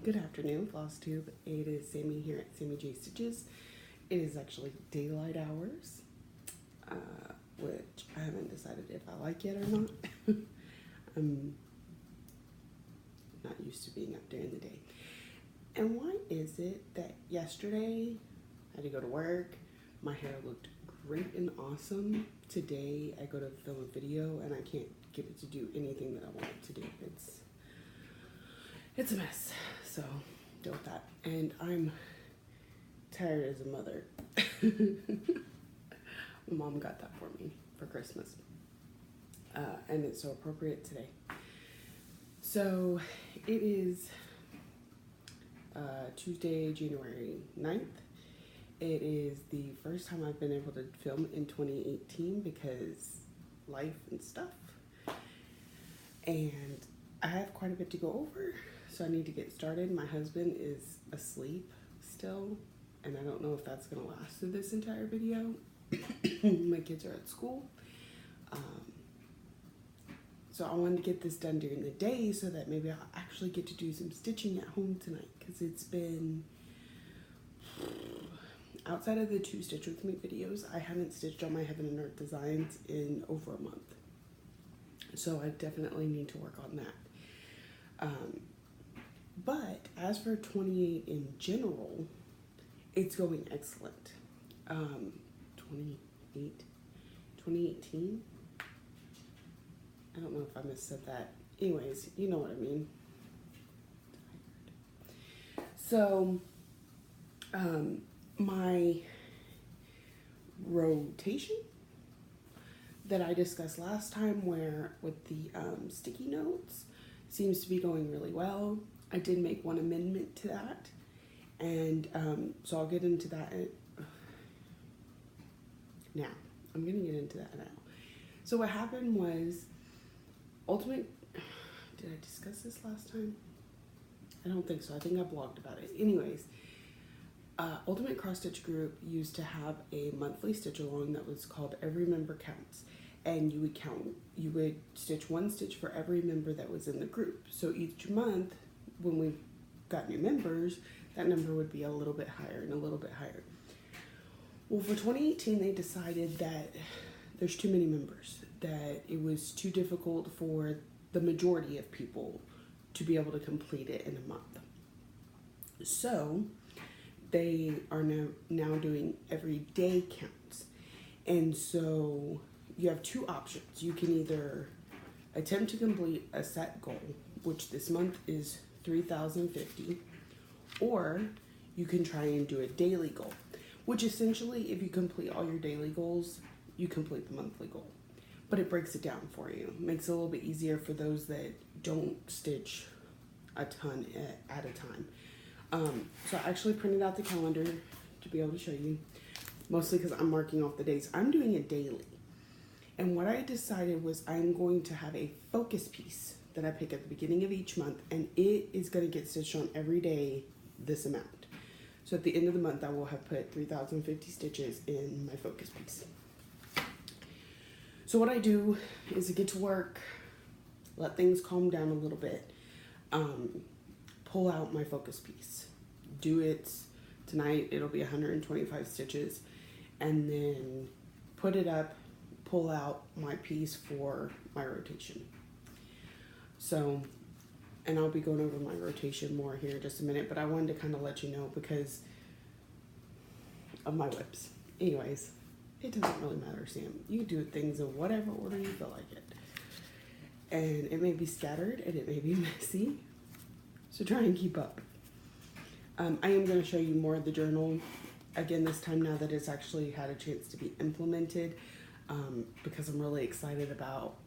Good afternoon, Flosstube. It is Sammy here at Sammy J Stitches. It is actually daylight hours, which I haven't decided if I like yet or not. I'm not used to being up during the day. And why is it that yesterday I had to go to work, my hair looked great and awesome. Today I go to film a video and I can't get it to do anything that I want it to do. It's a mess, so deal with that. And I'm tired as a mother. My mom got that for me for Christmas. And it's so appropriate today. So it is Tuesday, January 9th. It is the first time I've been able to film in 2018 because life and stuff. And I have quite a bit to go over, so I need to get started. My husband is asleep still, and I don't know if that's going to last through this entire video. My kids are at school. So I wanted to get this done during the day so that maybe I'll actually get to do some stitching at home tonight, because it's been, outside of the 2 Stitch With Me videos, I haven't stitched on my Heaven and Earth designs in over a month. So I definitely need to work on that. But as for 28 in general, it's going excellent. 2018? I don't know if I missaid that. Anyways, you know what I mean. So, my rotation that I discussed last time, where with the sticky notes, seems to be going really well. I did make one amendment to that, and so I'll get into that now. I'm gonna get into that now. So what happened was, did I discuss this last time? I don't think so. I think I blogged about it. Anyways, Ultimate Cross Stitch Group used to have a monthly stitch along that was called Every Member Counts. And you would stitch 1 stitch for every member that was in the group. So each month, when we got new members, that number would be a little bit higher and a little bit higher. Well, for 2018, they decided that there's too many members, that it was too difficult for the majority of people to be able to complete it in a month. So they are now doing everyday counts. And so you have 2 options. You can either attempt to complete a set goal, which this month is 3,050, or you can try and do a daily goal, which essentially, if you complete all your daily goals, you complete the monthly goal. But it breaks it down for you. It makes it a little bit easier for those that don't stitch a ton at a time. So I actually printed out the calendar to be able to show you, mostly because I'm marking off the days. I'm doing it daily. And what I decided was I'm going to have a focus piece that I pick at the beginning of each month, and it is going to get stitched on every day this amount. So at the end of the month, I will have put 3,050 stitches in my focus piece. So what I do is I get to work, let things calm down a little bit, pull out my focus piece, do it tonight. It'll be 125 stitches, and then put it up, pull out my piece for my rotation. So, and I'll be going over my rotation more here in just a minute, but I wanted to kind of let you know because of my whips. Anyways, it doesn't really matter, Sam. You do things in whatever order you feel like it. And it may be scattered and it may be messy, so try and keep up. I am going to show you more of the journal again this time, now that it's actually had a chance to be implemented, because I'm really excited about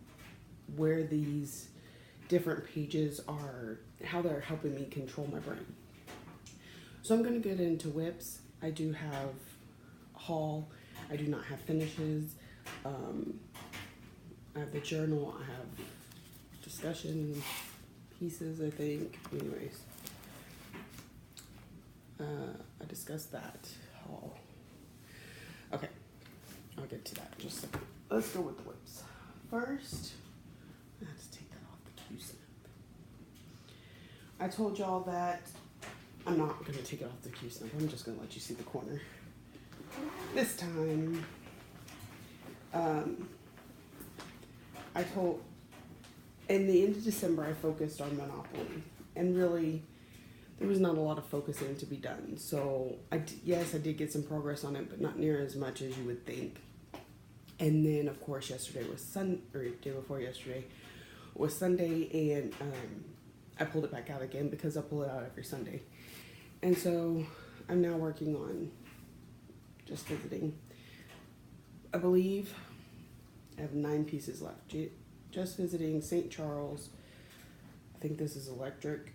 where these different pages are, how they're helping me control my brain. So I'm going to get into whips. I do have haul. I do not have finishes. I have the journal. I have discussion pieces, I think. Anyways, I discussed that haul. Okay, I'll get to that in just a second. Let's go with the whips. First, I have to take that off the Q-snap. I told y'all that I'm not going to take it off the Q snub. I'm just going to let you see the corner. This time, in the end of December, I focused on Monopoly. And really, there was not a lot of focusing to be done. So, yes, I did get some progress on it, but not near as much as you would think. And then, of course, yesterday was day before yesterday was Sunday, and I pulled it back out again because I pull it out every Sunday. And so I'm now working on just visiting. I believe I have 9 pieces left. Just visiting St. Charles. I think this is electric.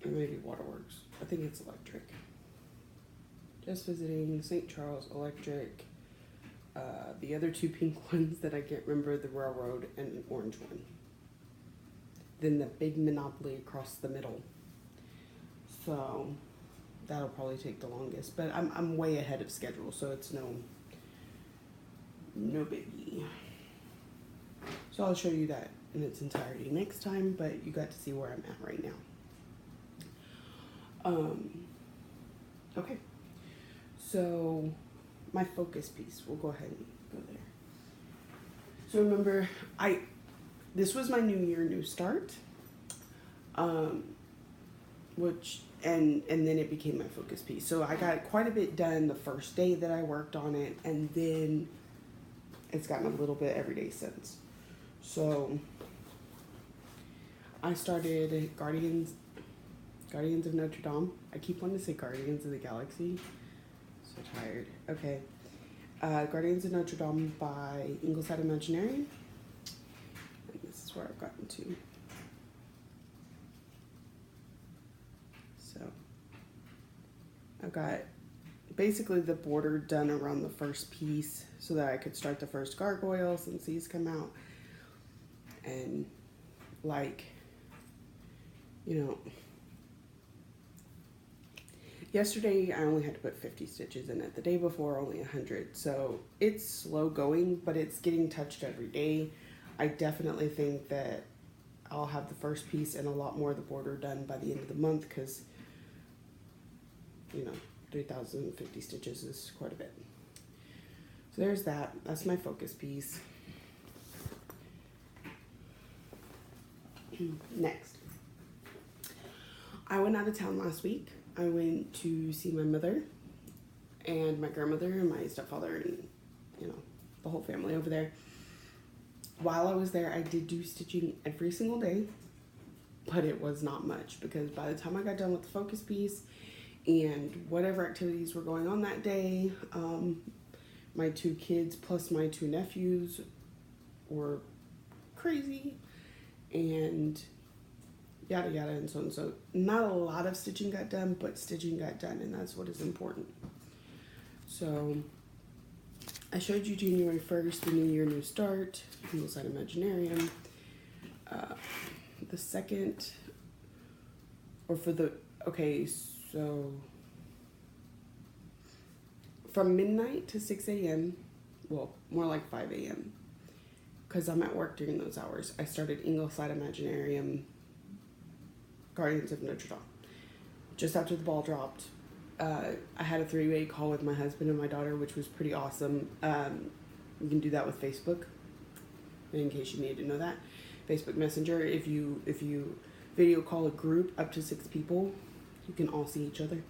Or maybe Waterworks. I think it's electric. Just visiting St. Charles, electric. The other 2 pink ones that I can't remember, the railroad and an orange one. Then the big Monopoly across the middle. So that'll probably take the longest, but I'm way ahead of schedule, so it's no biggie. So I'll show you that in its entirety next time, but you got to see where I'm at right now. Okay, so my focus piece, we'll go ahead and go there. So remember, this was my new year, new start, which, and then it became my focus piece. So I got quite a bit done the first day that I worked on it, and then it's gotten a little bit every day since. So I started Guardians of Notre Dame. I keep wanting to say Guardians of the Galaxy. So tired. Okay. Guardians of Notre Dame by Ingleside Imaginarium. And this is where I've gotten to. So I've got basically the border done around the first piece so that I could start the first gargoyle since these come out. And like, yesterday I only had to put 50 stitches in it. The day before only 100. So it's slow going, but it's getting touched every day. I definitely think that I'll have the first piece and a lot more of the border done by the end of the month because, 3,050 stitches is quite a bit. So there's that. That's my focus piece. Next. I went out of town last week. I went to see my mother and my grandmother and my stepfather and, the whole family over there. While I was there, I did do stitching every single day, but it was not much because by the time I got done with the focus piece and whatever activities were going on that day, my 2 kids plus my 2 nephews were crazy and yada yada and so and so. Not a lot of stitching got done, but stitching got done, and that's what is important. So I showed you January 1st, the new year, new start, Ingleside Imaginarium. The second, so from midnight to 6 a.m., well, more like 5 a.m., because I'm at work during those hours, I started Ingleside Imaginarium Guardians of Notre Dame. Just after the ball dropped, I had a 3-way call with my husband and my daughter, which was pretty awesome. You can do that with Facebook, in case you need to know that. Facebook Messenger, if you video call a group up to 6 people, you can all see each other.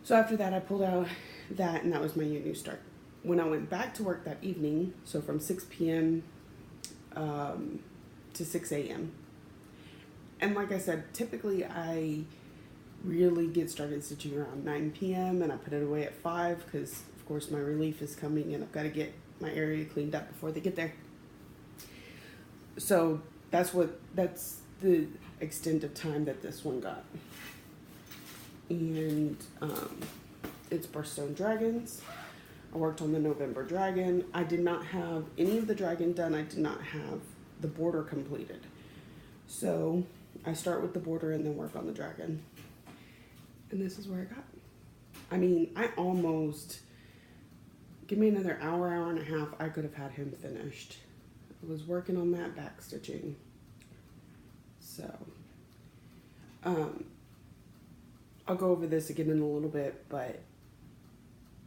So after that, I pulled out that, and that was my new start. When I went back to work that evening, so from 6 p.m. To 6 a.m., and like I said, typically I really get started stitching around 9 p.m. and I put it away at 5 because, of course, my relief is coming and I've got to get my area cleaned up before they get there. So that's the extent of time that this one got. And it's Birthstone Dragons. I worked on the November dragon. I did not have any of the dragon done. I did not have the border completed. So I start with the border and then work on the dragon. And this is where I got. I mean, give me another hour and a half, I could have had him finished. I was working on that back stitching. So, I'll go over this again in a little bit, but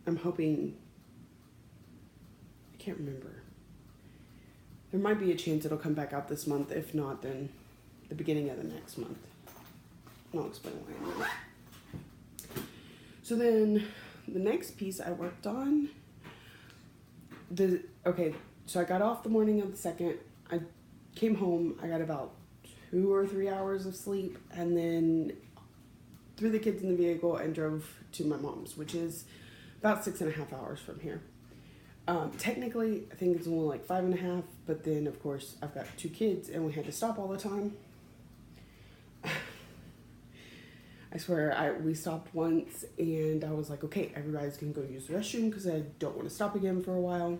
I'm hoping, I can't remember. There might be a chance it'll come back out this month. If not, then the beginning of the next month. I'll explain why in a minute. So then the next piece I worked on, so I got off the morning of the 2nd. I came home. I got about 2 or 3 hours of sleep, and then threw the kids in the vehicle and drove to my mom's, which is about 6.5 hours from here. Technically, I think it's only like 5.5, but then of course I've got 2 kids and we had to stop all the time. I swear, we stopped once and I was like, okay, everybody's gonna go use the restroom because I don't want to stop again for a while.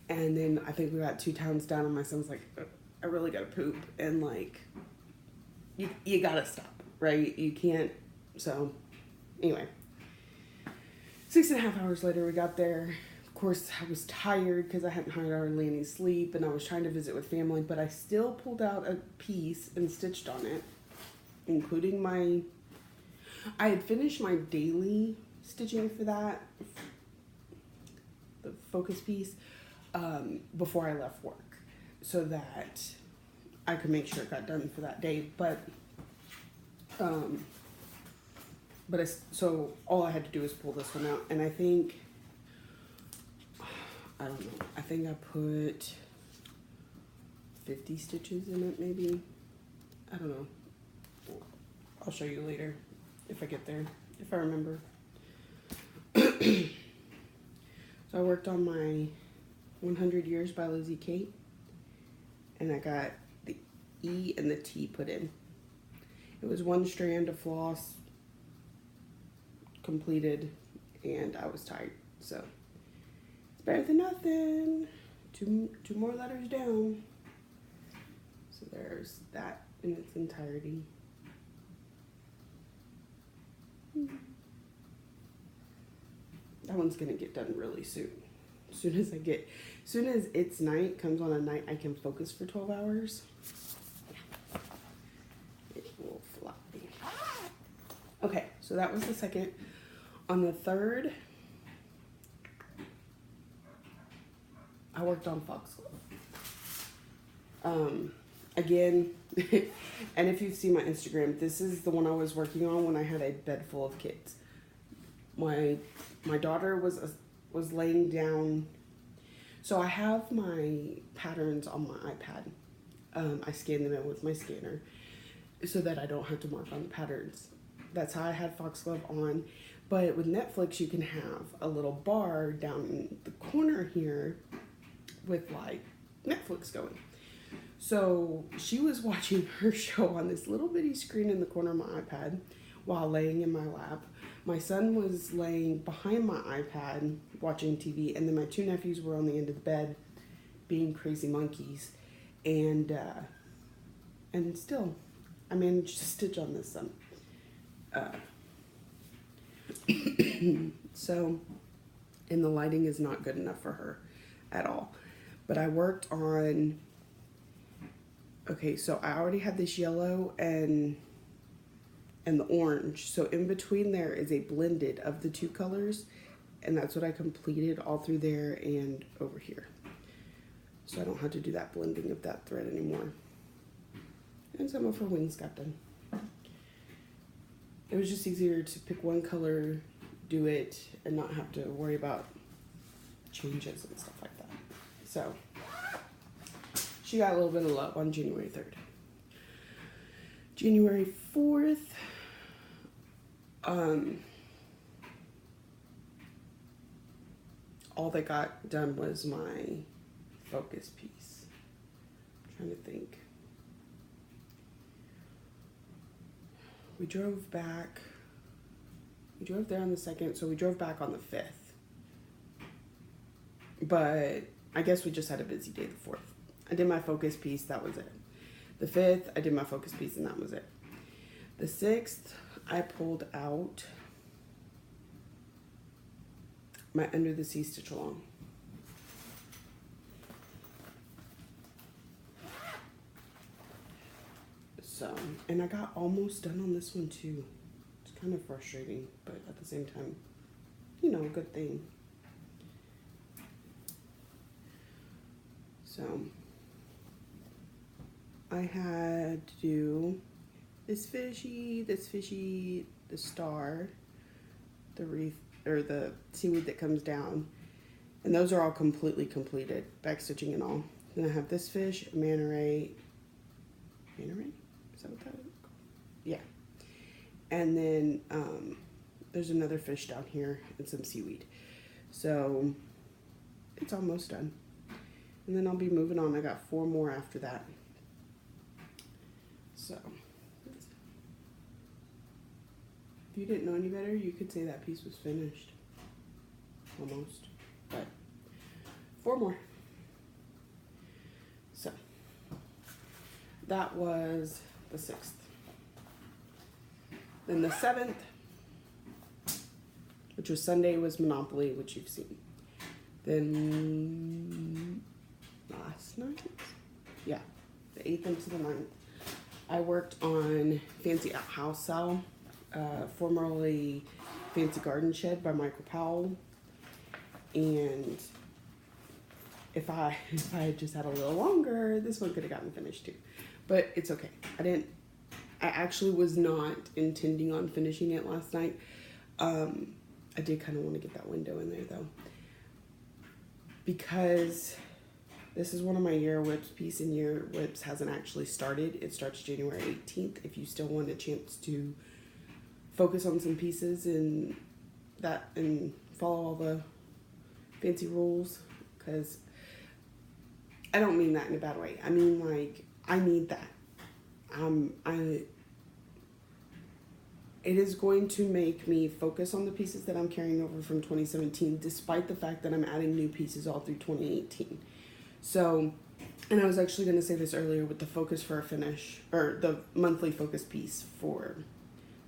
And then I think we got 2 towns down and my son's like, I really gotta poop. And like, you gotta stop, right? You can't. So anyway, 6.5 hours later we got there. Of course, I was tired because I hadn't hardly any sleep and I was trying to visit with family, but I still pulled out a piece and stitched on it, including I had finished my daily stitching for that, the focus piece, before I left work, so that I could make sure it got done for that day. So all I had to do was pull this one out, and I think, I don't know, I think I put 50 stitches in it, maybe. I don't know. I'll show you later if I get there, if I remember. So I worked on my 100 Years by Lizzie Kate, and I got the E and the T put in. It was 1 strand of floss completed, and I was tired, so it's better than nothing. Two more letters down. So there's that in its entirety. That one's gonna get done really soon. As soon as it's night, comes on a night I can focus for 12 hours. It will fly. Okay, so that was the 2nd. On the 3rd, I worked on foxglove. Again, and if you've seen my Instagram, this is the one I was working on when I had a bed full of kids. My daughter was laying down. So I have my patterns on my iPad. I scan them in with my scanner so that I don't have to mark on the patterns. That's how I had foxglove on. But with Netflix, you can have a little bar down in the corner here with like Netflix going. So she was watching her show on this little bitty screen in the corner of my iPad while laying in my lap. My son was laying behind my iPad watching TV, and then my 2 nephews were on the end of the bed being crazy monkeys. And still, I managed to stitch on this some. So, and the lighting is not good enough for her at all. But I worked on, okay, so I already had this yellow and the orange. So in between there is a blended of the 2 colors, and that's what I completed all through there and over here. So I don't have to do that blending of that thread anymore. And some of her wings got done. It was just easier to pick one color, do it, and not have to worry about changes and stuff like that. So she got a little bit of love on January 3rd. January 4th, all that got done was my focus piece. I'm trying to think. We drove back. We drove there on the 2nd, so we drove back on the 5th. But I guess we just had a busy day the 4th. I did my focus piece, that was it. The 5th, I did my focus piece, and that was it. The 6th, I pulled out my Under the Sea stitch along. So, and I got almost done on this one too. It's kind of frustrating, but at the same time, you know, a good thing. So I had to do this fishy, the star, the wreath, or the seaweed that comes down. And those are all completely completed, backstitching and all. Then I have this fish, a manta ray. Manta ray? Is that what that is? Yeah. And then there's another fish down here and some seaweed. So it's almost done. And then I'll be moving on. I got 4 more after that. So if you didn't know any better, you could say that piece was finished. Almost. But 4 more. So that was the 6th. Then the 7th, which was Sunday, was Monopoly, which you've seen. Then last night, yeah, the 8th into the 9th, I worked on Fancy House Sale, formerly Fancy Garden Shed by Michael Powell. And if I had just had a little longer, this one could have gotten finished too. But it's okay. I actually was not intending on finishing it last night. I did kind of want to get that window in there though, because this is one of my Year Whips piece, and Year Whips hasn't actually started. It starts January 18th. If you still want a chance to focus on some pieces and follow all the fancy rules, because I don't mean that in a bad way. I mean, like, I need that. It is going to make me focus on the pieces that I'm carrying over from 2017, despite the fact that I'm adding new pieces all through 2018. So, and I was actually going to say this earlier with the focus for a finish, or the monthly focus piece for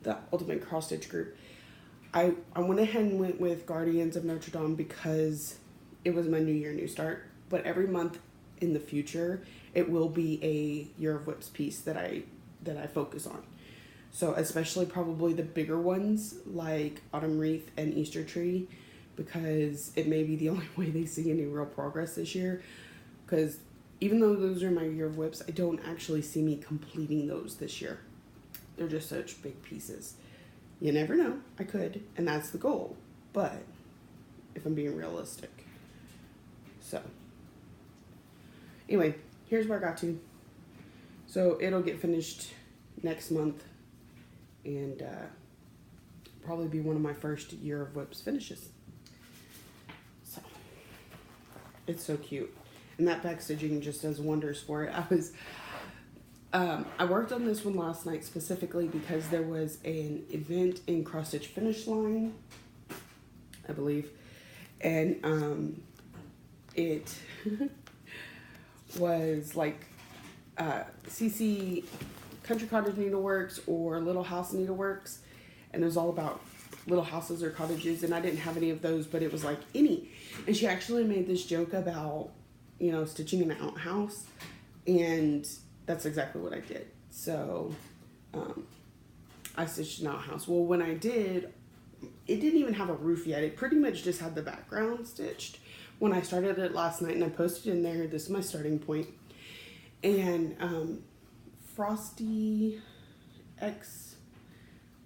the Ultimate Cross Stitch group. I went ahead and went with Guardians of Notre Dame because it was my New Year, New Start. But every month in the future, it will be a Year of Whips piece that I focus on. So especially probably the bigger ones like Autumn Wreath and Easter Tree, because it may be the only way they see any real progress this year. Because even though those are my Year of Whips, I don't actually see me completing those this year. They're just such big pieces. You never know. I could, and that's the goal. But if I'm being realistic. So anyway, here's where I got to. So it'll get finished next month, and probably be one of my first Year of Whips finishes. So it's so cute, and that backstitching just does wonders for it. I worked on this one last night specifically because there was an event in Cross Stitch Finish Line, I believe, and it was like CC Country Cottage Needleworks or Little House Needleworks, and it was all about little houses or cottages, and I didn't have any of those, but it was like any. And she actually made this joke about, you know, stitching an outhouse, and that's exactly what I did. So I stitched an outhouse. Well, when I did, it didn't even have a roof yet. It pretty much just had the background stitched when I started it last night, and I posted in there, this is my starting point. And Frosty X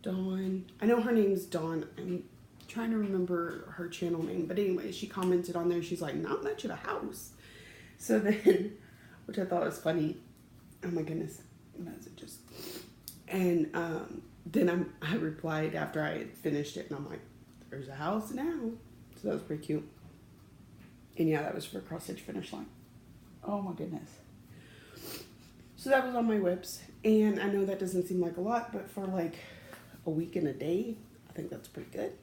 Dawn, I know her name's Dawn. I'm trying to remember her channel name, but anyway, she commented on there. She's like, not much of a house. So then, which I thought was funny. Oh my goodness, messages. And then I replied after I had finished it, and I'm like, there's a house now. So that was pretty cute. And yeah, that was for Cross Stitch Finish Line. Oh my goodness. So that was on my whips, and I know that doesn't seem like a lot, but for like a week and a day, I think that's pretty good.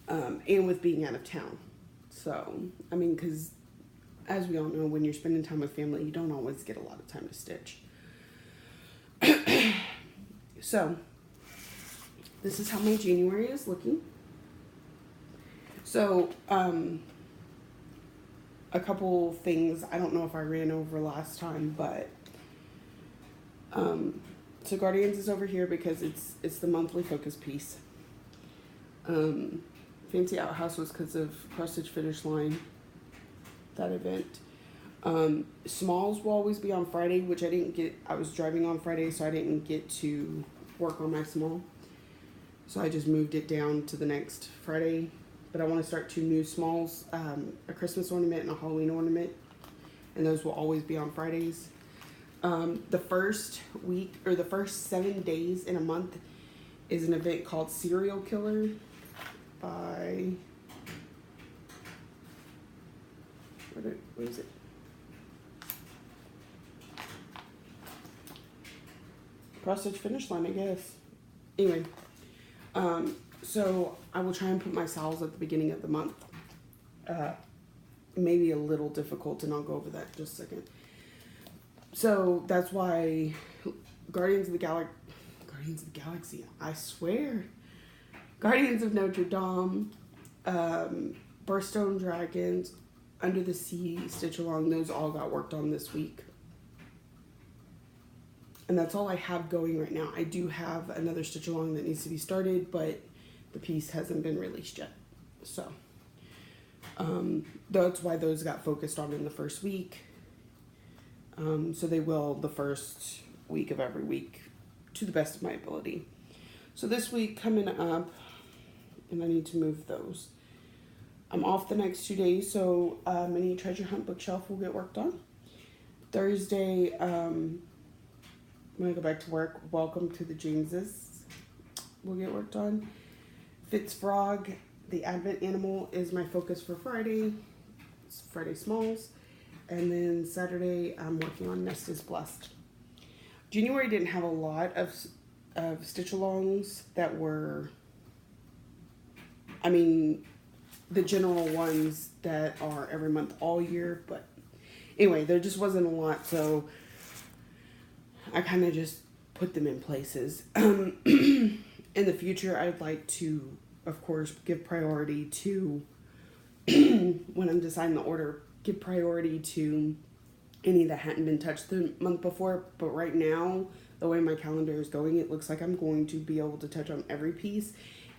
And with being out of town. So, I mean, because as we all know, when you're spending time with family, you don't always get a lot of time to stitch. So, this is how my January is looking. So, a couple things, I don't know if I ran over last time, but So Guardians is over here because it's the monthly focus piece. Fancy Outhouse was because of Cross Stitch Finish Line, that event. Smalls will always be on Friday, which I was driving on Friday, so I didn't get to work on my small. So I just moved it down to the next Friday. But I want to start 2 new smalls, a Christmas ornament and a Halloween ornament. And those will always be on Fridays. The first week, or the first 7 days in a month, is an event called Serial Killer by, where is it? Cross Stitch Finish Line, I guess. Anyway, so I will try and put my sales at the beginning of the month. Maybe a little difficult, and I'll go over that in just a second. So that's why Guardians of the Galaxy, I swear. Guardians of Notre Dame, Birthstone Dragons, Under the Sea, Stitch Along, those all got worked on this week. And that's all I have going right now. I do have another Stitch Along that needs to be started, but the piece hasn't been released yet. So that's why those got focused on in the first week. So they will the first week of every week to the best of my ability. So this week coming up, and I need to move those. I'm off the next 2 days, so Mini Treasure Hunt bookshelf will get worked on. Thursday, when I go back to work, Welcome to the Jameses will get worked on. Fitz Frog, the Advent Animal, is my focus for Friday. It's Friday Smalls. And then Saturday, I'm working on Nest is Blessed. January didn't have a lot of stitch-alongs that were, I mean, the general ones that are every month all year. But anyway, there just wasn't a lot, so I kind of just put them in places. In the future, I'd like to, of course, give priority to, when I'm deciding the order, give priority to any that hadn't been touched the month before. But right now, the way my calendar is going, it looks like I'm going to be able to touch on every piece,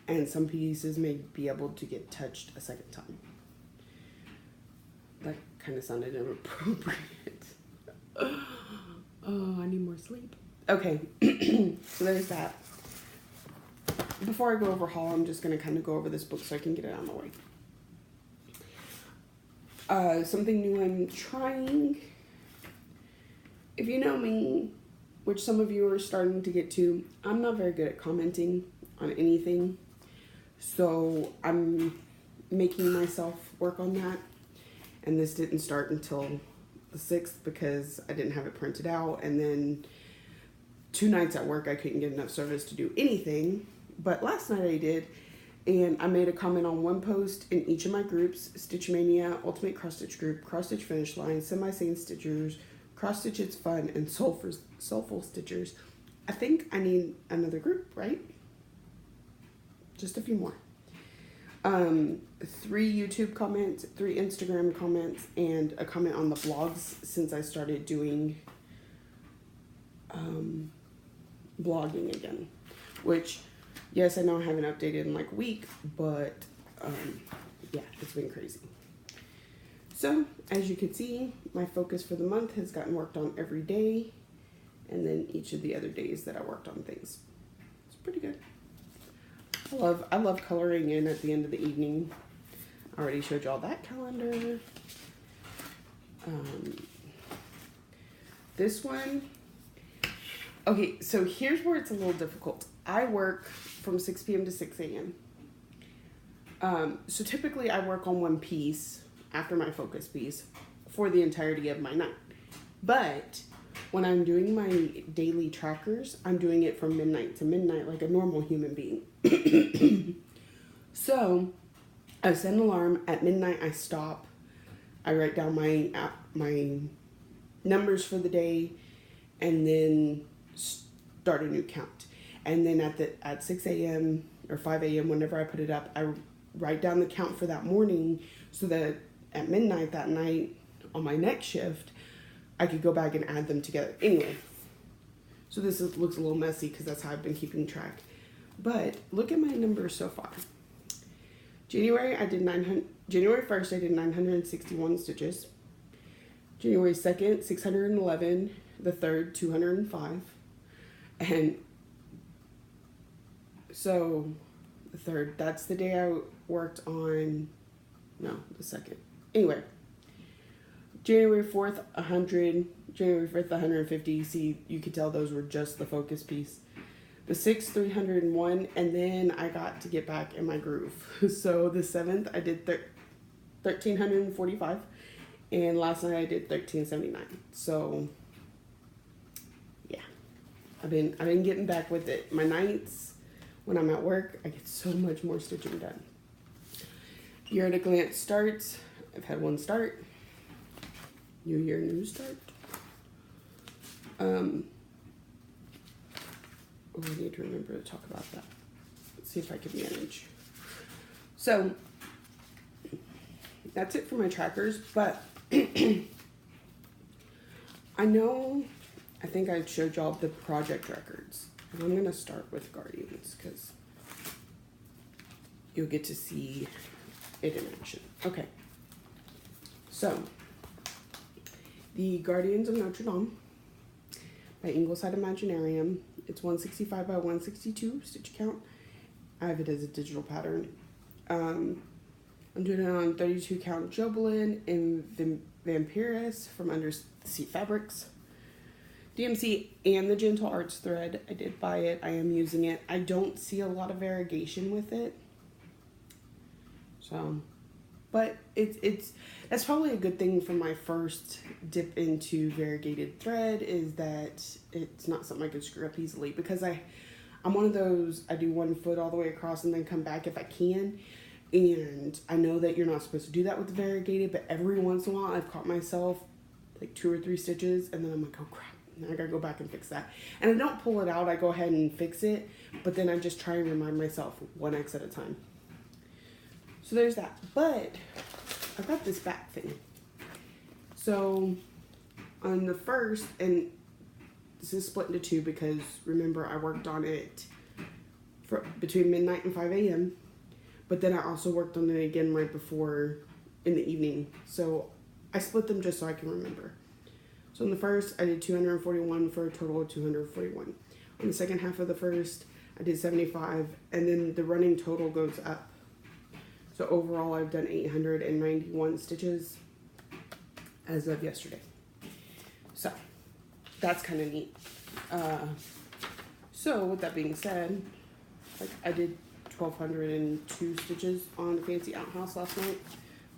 and some pieces may be able to get touched a second time. That kind of sounded inappropriate. Oh, I need more sleep. Okay, so there's that. Before I go over haul, I'm just going to kind of go over this book so I can get it out of the way. Something new I'm trying. If you know me, which some of you are starting to get to, I'm not very good at commenting on anything. So I'm making myself work on that. And this didn't start until the 6th because I didn't have it printed out. And then 2 nights at work, I couldn't get enough service to do anything. But last night I did. And I made a comment on one post in each of my groups: Stitch Mania, Ultimate Cross Stitch Group, Cross Stitch Finish Line, Semi-Sane Stitchers, Cross Stitch It's Fun, and Soulful Stitchers. I think I need another group, right? Just a few more. 3 YouTube comments, 3 Instagram comments, and a comment on the blogs since I started doing blogging again. Which, yes, I know I haven't updated in like a week, but yeah, it's been crazy. So, as you can see, my focus for the month has gotten worked on every day, and then each of the other days that I worked on things. It's pretty good. I love coloring in at the end of the evening. I already showed y'all that calendar. This one. Okay, so here's where it's a little difficult. I work from 6 p.m. to 6 a.m. So typically I work on one piece after my focus piece for the entirety of my night. But when I'm doing my daily trackers, I'm doing it from midnight to midnight like a normal human being. So I set an alarm. At midnight I stop. I write down my numbers for the day and then start a new count. And then at 6 a.m. or 5 a.m., whenever I put it up, I write down the count for that morning so that at midnight that night on my next shift, I could go back and add them together. Anyway, So this looks a little messy because that's how I've been keeping track. But look at my numbers so far. January 1st, I did 961 stitches. January 2nd, 611. The 3rd, 205. And so the 3rd, that's the day I worked on, no, the 2nd. Anyway, January 4th, 100. January 5th, 150. See, you could tell those were just the focus piece. The 6th, 301, and then I got to get back in my groove. So the 7th, I did 1,345, and last night I did 1,379. So yeah, I've been getting back with it. My nights, when I'm at work, I get so much more stitching done. Year at a glance starts. I've had one start. New year, new start. Oh, I need to remember to talk about that. Let's see if I can manage. So that's it for my trackers, but I think I showed y'all the project records. And I'm going to start with Guardians because you'll get to see it in action. Okay. So, the Guardians of Notre Dame by Ingleside Imaginarium. It's 165 by 162 stitch count. I have it as a digital pattern. I'm doing it on 32 count Jobelin and Vampiris from Undersea Fabrics. DMC and the Gentle Arts thread. I did buy it. I am using it. I don't see a lot of variegation with it. So, but that's probably a good thing for my first dip into variegated thread, is that it's not something I could screw up easily, because I'm one of those, I do 1 foot all the way across and then come back if I can. And I know that you're not supposed to do that with the variegated, but every once in a while I've caught myself like 2 or 3 stitches and then I'm like, oh crap, I gotta go back and fix that. And I don't pull it out, I go ahead and fix it, but then I just try and remind myself 1X at a time. So there's that. But I've got this back thing. So on the first, and this is split into 2 because remember I worked on it between midnight and 5 a.m. But then I also worked on it again right before in the evening. So I split them just so I can remember. So in the first, I did 241 for a total of 241. On the second half of the first, I did 75, and then the running total goes up. So overall, I've done 891 stitches as of yesterday. So that's kind of neat. So with that being said, like I did 1,202 stitches on the Fancy Outhouse last night.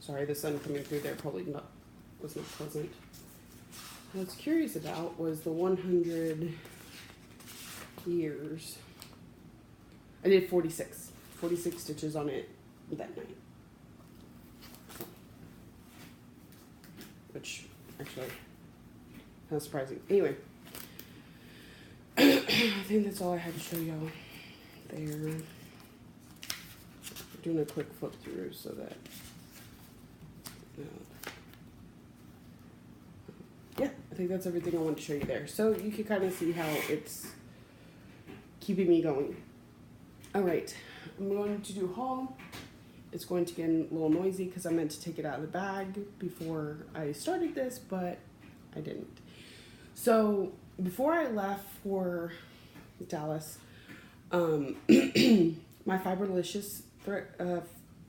Sorry, the sun coming through there probably was not pleasant. What I was curious about was the 100 years. I did 46 stitches on it that night. Which, actually, kind of surprising. Anyway, I think that's all I had to show y'all there. Doing a quick flip through so that, yeah, I think that's everything I want to show you there. So you can kind of see how it's keeping me going. All right, I'm going to do haul. It's going to get a little noisy because I meant to take it out of the bag before I started this, but I didn't. So before I left for Dallas, my Fiberlicious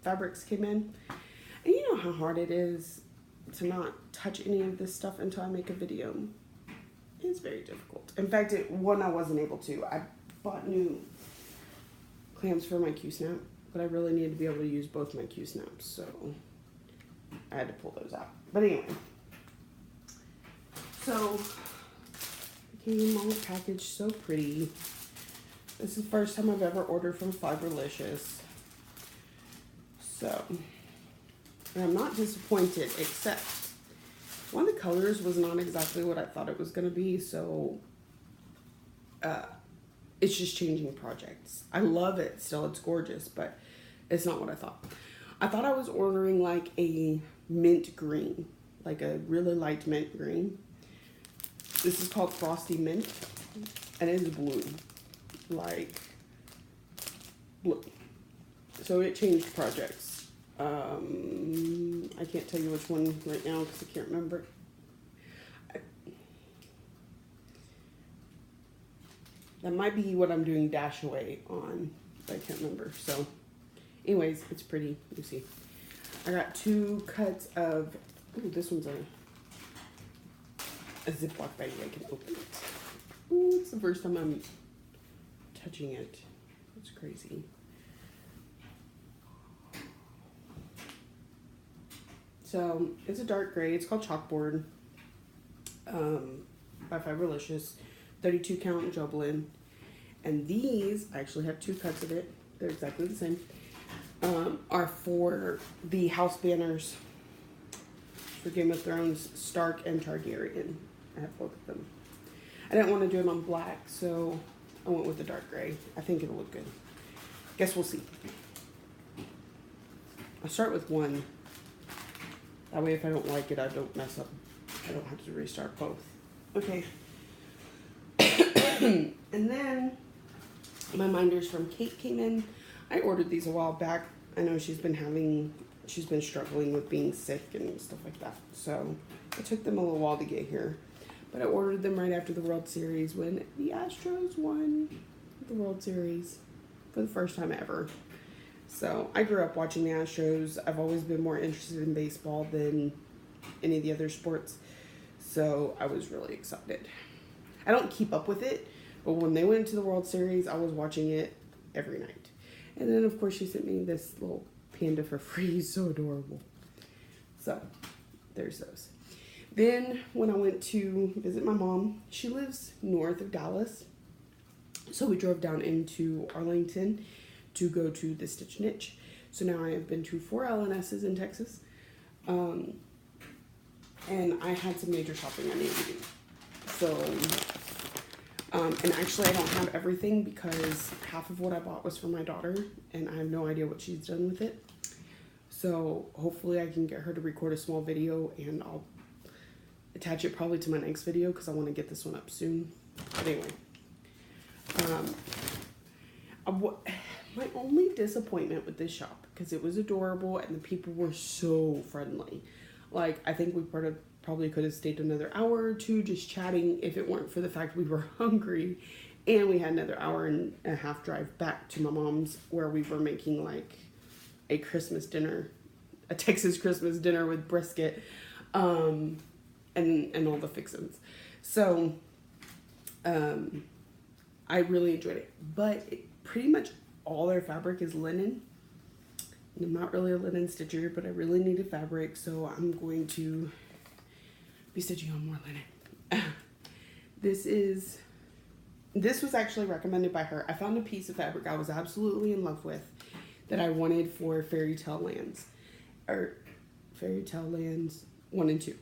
fabrics came in. And you know how hard it is to not touch any of this stuff until I make a video. It's very difficult. In fact, I wasn't able to. I bought new clamps for my Q-snap, but I really needed to be able to use both my Q-snaps, so I had to pull those out. But anyway, so it came all packaged so pretty. This is the first time I've ever ordered from Fiberlicious. So, and I'm not disappointed, except one of the colors was not exactly what I thought it was going to be, so it's just changing projects. I love it still, it's gorgeous, but it's not what I thought. I thought I was ordering like a mint green, like a really light mint green. This is called Frosty Mint. and it is blue, like blue. So it changed projects. I can't tell you which one right now because I can't remember. That might be what I'm doing Dash Away on, but I can't remember. So anyways, it's pretty. You see, I got 2 cuts of, ooh, this one's a Ziploc baggie. I can open it. Ooh, it's the first time I'm touching it. It's crazy. So it's a dark gray. It's called Chalkboard by Fiberlicious. 32 count Joblin. And these, I actually have 2 cuts of it. They're exactly the same. Are for the house banners for Game of Thrones, Stark and Targaryen. I have both of them. I didn't want to do it on black, so I went with the dark gray. I think it'll look good. Guess we'll see. I'll start with one. That way if I don't like it, I don't mess up. I don't have to restart both. Okay. And then my minders from Kate came in. I ordered these a while back. I know she's been struggling with being sick and stuff like that. So it took them a little while to get here. But I ordered them right after the World Series when the Astros won the World Series for the first time ever. So I grew up watching the Astros. I've always been more interested in baseball than any of the other sports. So I was really excited. I don't keep up with it, but when they went to the World Series, I was watching it every night. And then, of course, she sent me this little panda for free. He's so adorable. So there's those. Then when I went to visit my mom, she lives north of Dallas. So we drove down into Arlington to go to the Stitch Niche. So now I have been to 4 LNSs in Texas. And I had some major shopping I needed to do. So, and actually I don't have everything because half of what I bought was for my daughter and I have no idea what she's done with it. So hopefully I can get her to record a small video and I'll attach it probably to my next video because I want to get this one up soon. But anyway, my only disappointment with this shop, because it was adorable and the people were so friendly. Like, I think we probably could have stayed another hour or 2 just chatting if it weren't for the fact we were hungry. And we had another hour and a half drive back to my mom's where we were making like a Christmas dinner, a Texas Christmas dinner with brisket, and all the fixins. So, I really enjoyed it. But pretty much all their fabric is linen. I'm not really a linen stitcher, but I really needed fabric, so I'm going to be stitching on more linen. This was actually recommended by her. I found a piece of fabric I was absolutely in love with that I wanted for Fairy Tale Lands, or Fairy Tale Lands 1 and 2.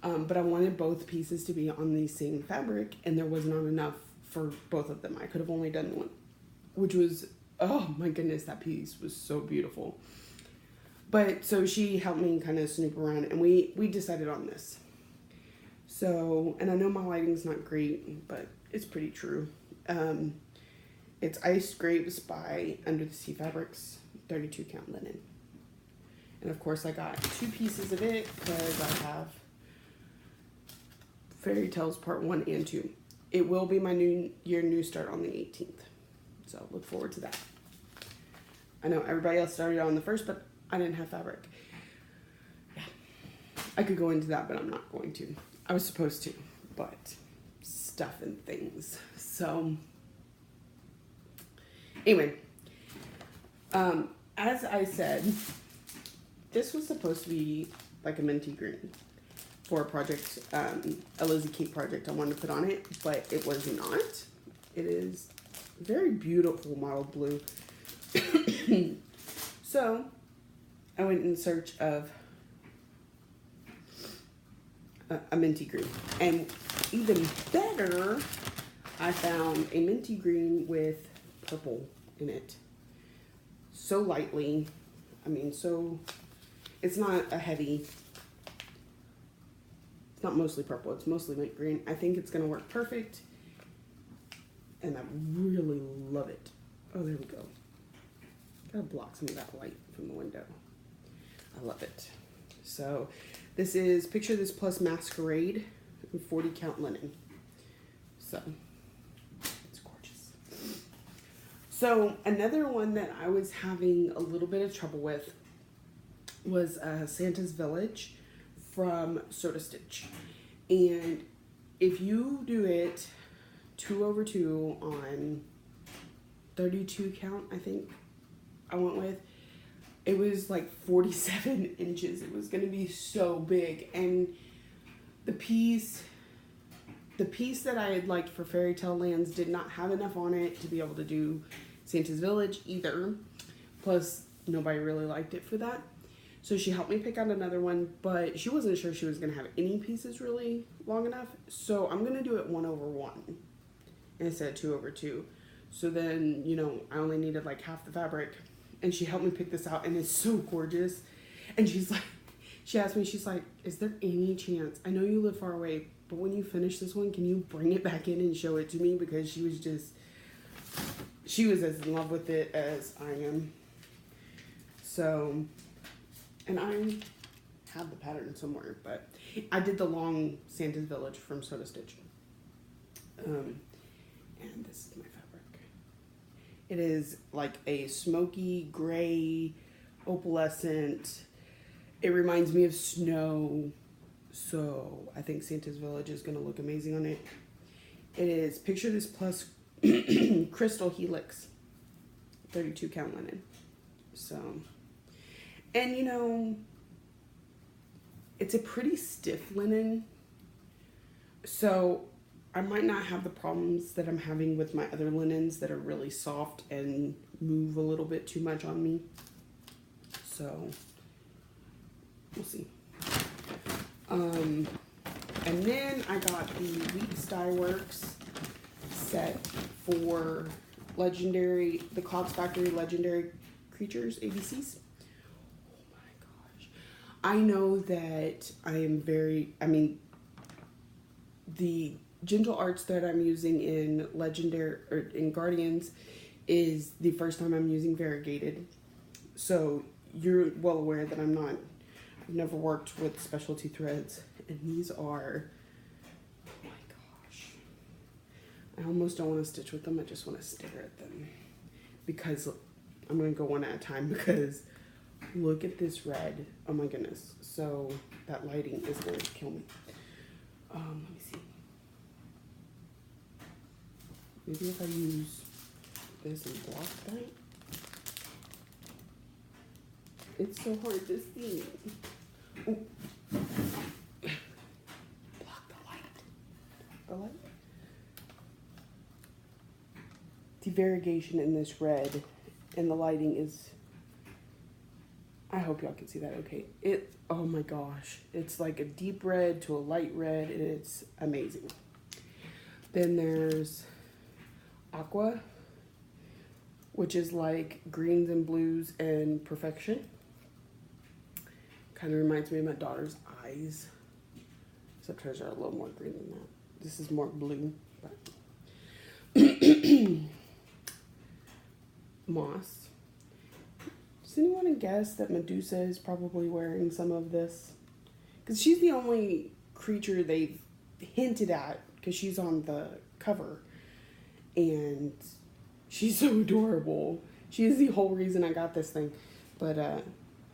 But I wanted both pieces to be on the same fabric, and there was not enough for both of them. I could have only done one, which was, oh my goodness, that piece was so beautiful. But so she helped me kind of snoop around, and we decided on this. So, and I know my lighting's not great, but it's pretty true. It's Iced Grapes by Under the Sea Fabrics, 32 count linen. And of course I got 2 pieces of it because I have Fairy Tales Part 1 and 2. It will be my new start on the 18th. So look forward to that. I know everybody else started on the 1st, but I didn't have fabric. Yeah, I could go into that, but I'm not going to. I was supposed to, but stuff and things. So anyway, as I said, this was supposed to be like a minty green for a project, a Lizzie Kate project I wanted to put on it, but it was not. It is very beautiful mottled blue. So I went in search of a minty green, and even better, I found a minty green with purple in it. So lightly, I mean, so it's not a heavy, it's not mostly purple, it's mostly mint green. I think it's gonna work perfect. and I really love it. Oh, there we go. Gotta block some of that light from the window. I love it. So this is Picture This Plus Masquerade with 40 count linen. So it's gorgeous. So another one that I was having a little bit of trouble with was Santa's Village from Soda Stitch. And if you do it 2/2 on 32 count, I think I went with, it was like 47 inches. It was going to be so big. And the piece that I had liked for Fairy Tale Lands did not have enough on it to be able to do Santa's Village either. Plus, nobody really liked it for that. So she helped me pick out another one, but she wasn't sure she was going to have any pieces really long enough. So I'm going to do it 1/1 instead of 2/2. So then, you know, I only needed like half the fabric. And she helped me pick this out, and it's so gorgeous. And she's like, she asked me, she's like, is there any chance, I know you live far away, but when you finish this one, can you bring it back in and show it to me? Because she was as in love with it as I am. So, and I have the pattern somewhere, but I did the long Santa's Village from Soda Stitch. And this is my fabric. It is like a smoky gray, opalescent. It reminds me of snow. So I think Santa's Village is going to look amazing on it. It is Picture This Plus Crystal Helix, 32 count linen. So, and you know, it's a pretty stiff linen. So I might not have the problems that I'm having with my other linens that are really soft and move a little bit too much on me. So we'll see. And then I got the Wheat Dye Works set for the Clouds Factory Legendary Creatures ABCs. Oh my gosh. I know that the Gentle Arts that I'm using in Legendary or in Guardians is the first time I'm using variegated. So you're well aware that I've never worked with specialty threads, and these are, oh my gosh. I almost don't want to stitch with them. I just want to stare at them because I'm going to go one at a time because look at this red. Oh my goodness. So that lighting is going to kill me. Let me see. Maybe if I use this and block that. It's so hard to see. Ooh. Block the light. The light. The variegation in this red and the lighting is, I hope y'all can see that okay. Oh my gosh. It's like a deep red to a light red, and it's amazing. Then there's Aqua, which is like greens and blues and perfection. Kind of reminds me of my daughter's eyes, except hers are a little more green than that. This is more blue. But Moss. Does anyone guess that Medusa is probably wearing some of this? Because she's the only creature they've hinted at, because she's on the cover. And she's so adorable. She is the whole reason I got this thing. But I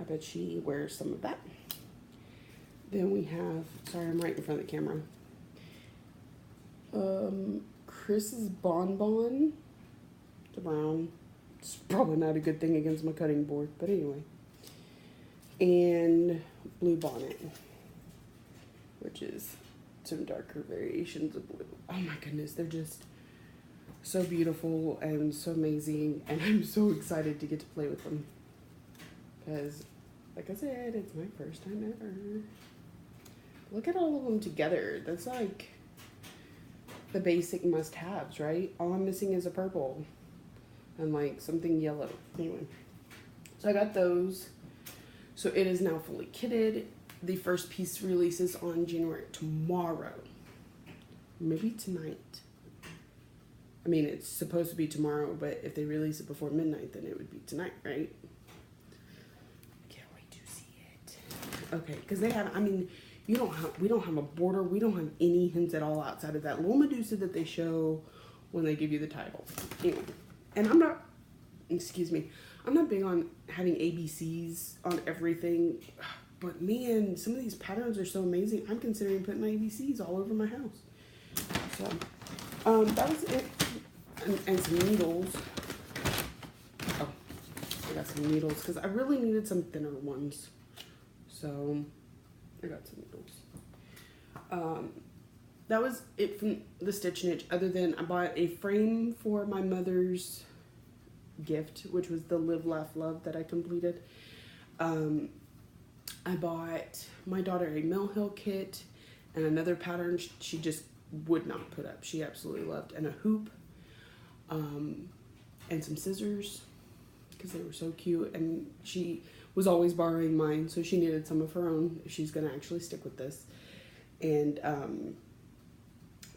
bet she wears some of that. Then we have, sorry, I'm right in front of the camera. Chris's Bonbon. The brown. It's probably not a good thing against my cutting board, but anyway. And Blue Bonnet, which is some darker variations of blue. Oh my goodness, they're just so beautiful and so amazing, and I'm so excited to get to play with them because, like I said, it's my first time ever. Look at all of them together. That's like the basic must-haves, right? All I'm missing is a purple and like something yellow. Anyway, so I got those. So it is now fully kitted. The first piece releases on tomorrow, maybe tonight. I mean, it's supposed to be tomorrow, but if they release it before midnight, then it would be tonight, right? Can't wait to see it. Okay, because they have, I mean, we don't have a border. We don't have any hints at all outside of that little Medusa that they show when they give you the title. Anyway, and I'm not big on having ABCs on everything, but man, some of these patterns are so amazing. I'm considering putting my ABCs all over my house. So, that was it. And some needles. Oh, I got some needles because I really needed some thinner ones. So, I got some needles. That was it from the Stitch Niche, other than I bought a frame for my mother's gift, which was the Live, Laugh, Love that I completed. I bought my daughter a Mill Hill kit and another pattern she just would not put up. She absolutely loved, and a hoop, and some scissors because they were so cute, and she was always borrowing mine, so she needed some of her own if she's gonna actually stick with this. And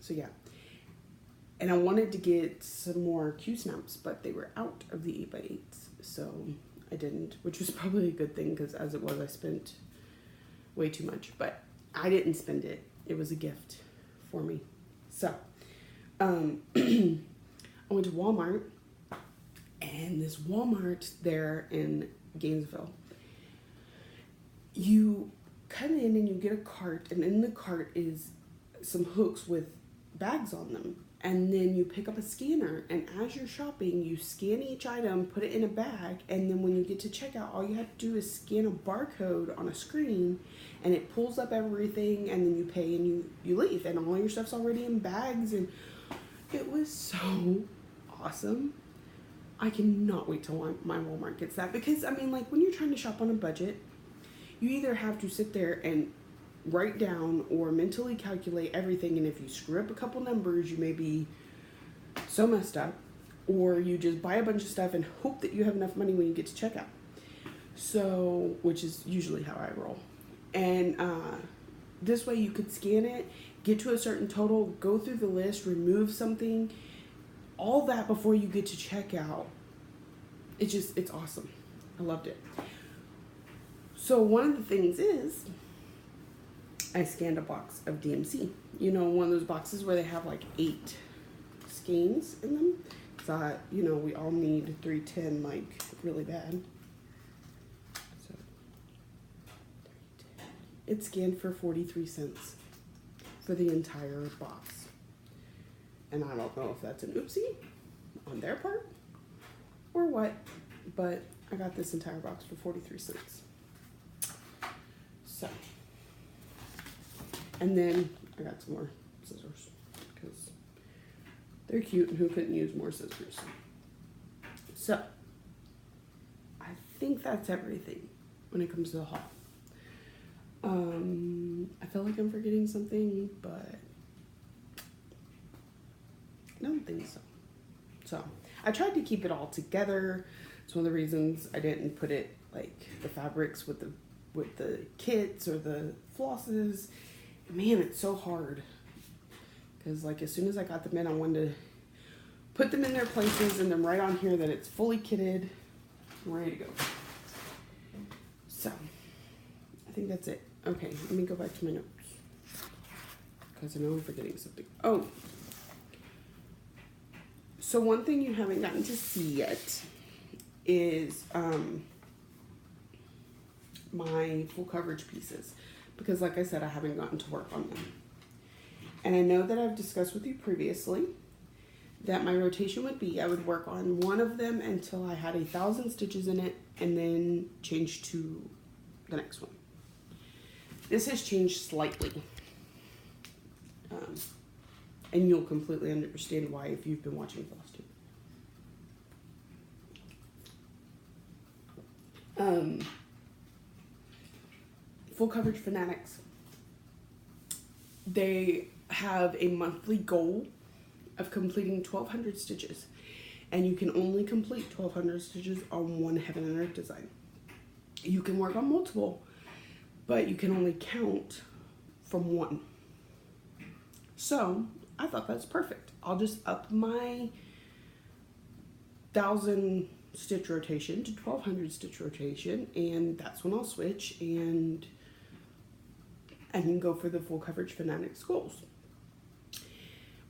so yeah, and I wanted to get some more Q-snaps, but they were out of the 8x8s, so I didn't, which was probably a good thing because as it was, I spent way too much, but I didn't spend it. It was a gift for me. So I went to Walmart, and this Walmart there in Gainesville, you come in and you get a cart, and in the cart is some hooks with bags on them, and then you pick up a scanner, and as you're shopping you scan each item, put it in a bag, and then when you get to checkout, all you have to do is scan a barcode on a screen, and it pulls up everything, and then you pay and you leave, and all your stuff's already in bags. And it was so awesome. I cannot wait till my Walmart gets that, because I mean, like, when you're trying to shop on a budget, you either have to sit there and write down or mentally calculate everything, and if you screw up a couple numbers, you may be so messed up, or you just buy a bunch of stuff and hope that you have enough money when you get to checkout. So, which is usually how I roll. And this way you could scan it, get to a certain total, go through the list, remove something, all that before you get to checkout. It's awesome. I loved it. So one of the things is, I scanned a box of DMC. You know, one of those boxes where they have like 8 skeins in them. Because you know, we all need 310 like really bad. So, it scanned for 43 cents for the entire box. And I don't know if that's an oopsie on their part or what, but I got this entire box for 43 cents. So, and then I got some more scissors because they're cute, and who couldn't use more scissors? So, I think that's everything when it comes to the haul. I feel like I'm forgetting something, but I don't think so. So, I tried to keep it all together. It's one of the reasons I didn't put it like the fabrics with the kits or the flosses. Man, it's so hard because like as soon as I got them in, I wanted to put them in their places and then right on here that it's fully kitted, ready to go. So I think that's it. Okay, let me go back to my notes because I know I'm forgetting something. Oh, so one thing you haven't gotten to see yet is my full coverage pieces, because like I said, I haven't gotten to work on them. And I know that I've discussed with you previously that my rotation would be I would work on one of them until I had 1,000 stitches in it and then change to the next one. This has changed slightly. And you'll completely understand why if you've been watching Flosstube. Full Coverage Fanatics, they have a monthly goal of completing 1,200 stitches, and you can only complete 1,200 stitches on one Heaven and Earth design. You can work on multiple, but you can only count from one. So I thought that's perfect. I'll just up my 1,000 stitch rotation to 1,200 stitch rotation, and that's when I'll switch and I can go for the full coverage Fanatics goals.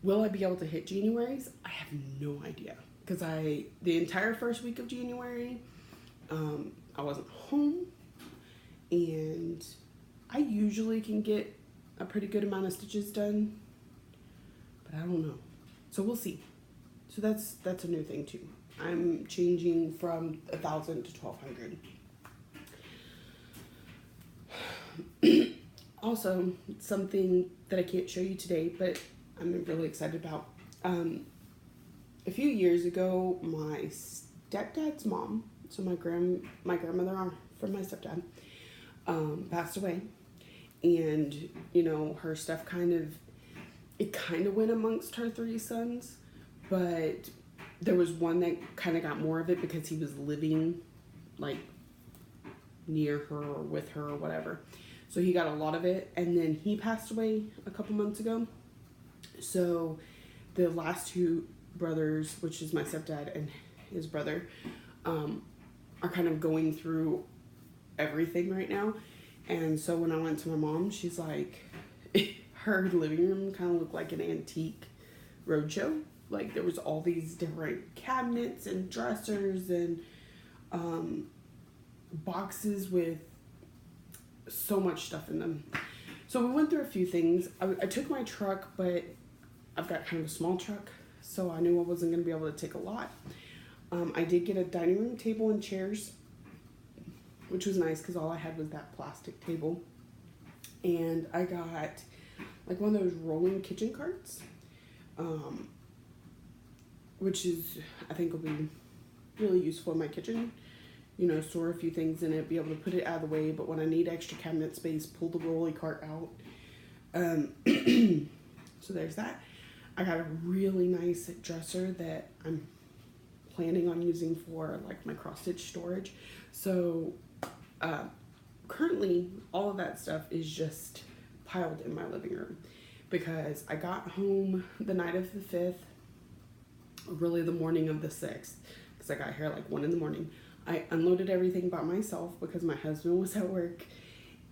Will I be able to hit January's? I have no idea, because the entire first week of January, I wasn't home, and I usually can get a pretty good amount of stitches done, but I don't know. So we'll see. So that's a new thing too. I'm changing from 1,000 to 1,200. Also, something that I can't show you today, but I'm really excited about. A few years ago, my stepdad's mom, so my grandmother from my stepdad, passed away, and her stuff kind of went amongst her 3 sons, but there was one that kind of got more of it because he was living like near her or with her or whatever. So he got a lot of it, and then he passed away a couple months ago. So the last 2 brothers, which is my stepdad and his brother, are kind of going through everything right now. And so when I went to my mom, she's like, her living room kind of looked like an antique roadshow. Like there was all these different cabinets and dressers and boxes with so much stuff in them. So we went through a few things. I took my truck, but I've got kind of a small truck, so I knew I wasn't going to be able to take a lot. I did get a dining room table and chairs, which was nice because all I had was that plastic table. And I got like one of those rolling kitchen carts, which is, I think will be really useful in my kitchen. Store a few things in it, be able to put it out of the way, but when I need extra cabinet space, pull the rolly cart out. So there's that. I got a really nice dresser that I'm planning on using for like my cross stitch storage. So currently all of that stuff is just piled in my living room because I got home the night of the 5th, really the morning of the 6th, because I got here like 1 in the morning. I unloaded everything by myself because my husband was at work,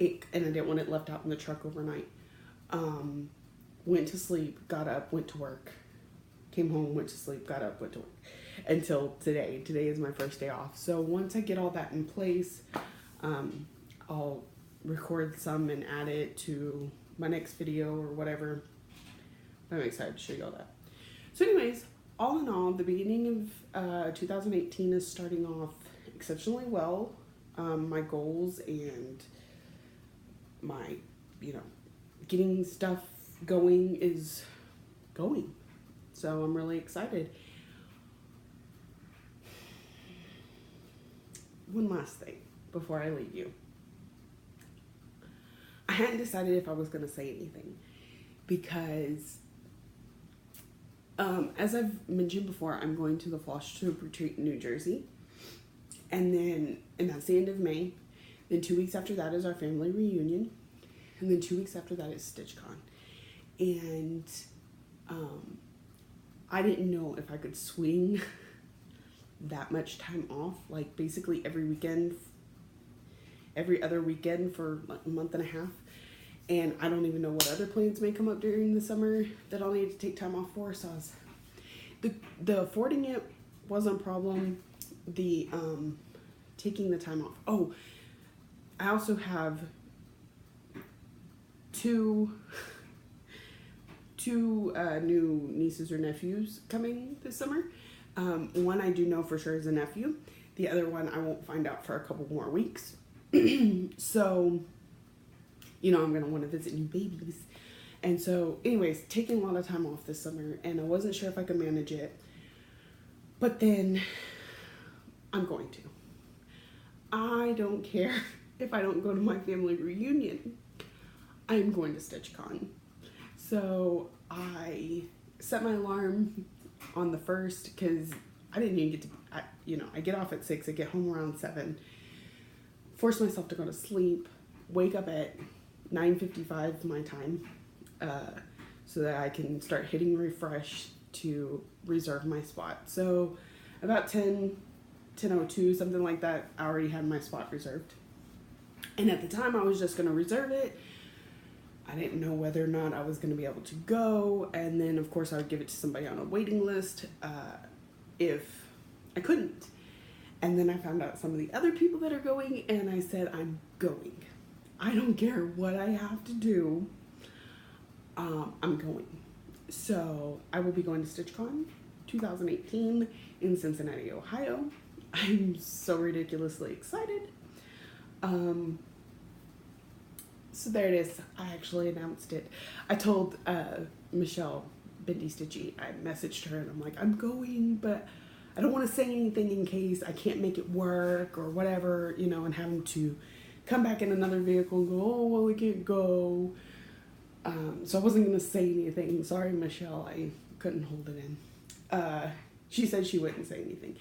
and I didn't want it left out in the truck overnight. Went to sleep, got up, went to work, came home, went to sleep, got up, went to work, until today. Today is my first day off. So once I get all that in place, I'll record some and add it to my next video or whatever. I'm excited to show you all that. So anyways, all in all, the beginning of 2018 is starting off exceptionally well. My goals and my, getting stuff going is going. So I'm really excited. One last thing before I leave you. I hadn't decided if I was going to say anything because as I've mentioned before, I'm going to the Flosstube retreat in New Jersey, and that's the end of May. Then 2 weeks after that is our family reunion, and then 2 weeks after that is StitchCon. And I didn't know if I could swing that much time off, like basically every other weekend for like a month and a half. And I don't even know what other plans may come up during the summer that I'll need to take time off for. So the affording it wasn't a problem. The taking the time off. Oh, I also have two new nieces or nephews coming this summer. One I do know for sure is a nephew. The other one I won't find out for a couple more weeks. So, I'm going to want to visit new babies. And so, anyways, taking a lot of time off this summer, and I wasn't sure if I could manage it. But then, I'm going to. I don't care if I don't go to my family reunion. I'm going to StitchCon. So, I set my alarm on the 1st because I didn't even get to, I get off at 6, I get home around 7, force myself to go to sleep, wake up at 9:55 my time, so that I can start hitting refresh to reserve my spot. So about 10:02, something like that, I already had my spot reserved. And at the time, I was just going to reserve it. I didn't know whether or not I was going to be able to go. And then, of course, I would give it to somebody on a waiting list if I couldn't. And then I found out some of the other people that are going, and I said, I'm going. I don't care what I have to do. I'm going. So I will be going to StitchCon 2018 in Cincinnati, Ohio. I'm so ridiculously excited. So there it is. I actually announced it. I told Michelle Bendy Stitchy, I messaged her and I'm like, I'm going, but I don't want to say anything in case I can't make it work or whatever, you know, and having to come back in another vehicle and go, oh, well, we can't go. So I wasn't going to say anything. Sorry, Michelle, I couldn't hold it in. She said she wouldn't say anything.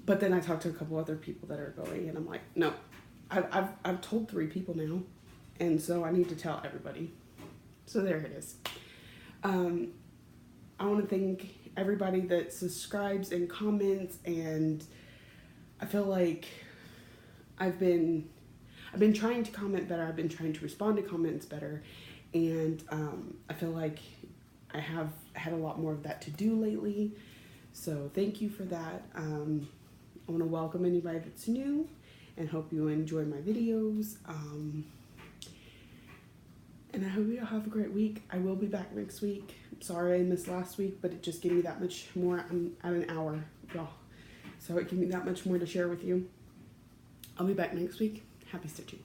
But then I talked to a couple other people that are going, and I'm like, no, I've told 3 people now, and so I need to tell everybody. So there it is. I want to thank everybody that subscribes and comments, and I feel like I've been trying to comment better. I've been trying to respond to comments better, and I feel like I have had a lot more of that to do lately. So thank you for that. I want to welcome anybody that's new and hope you enjoy my videos. And I hope you all have a great week. I will be back next week. Sorry I missed last week, but it just gave me that much more. I'm at an hour, y'all. So it gave me that much more to share with you. I'll be back next week. Happy stitching.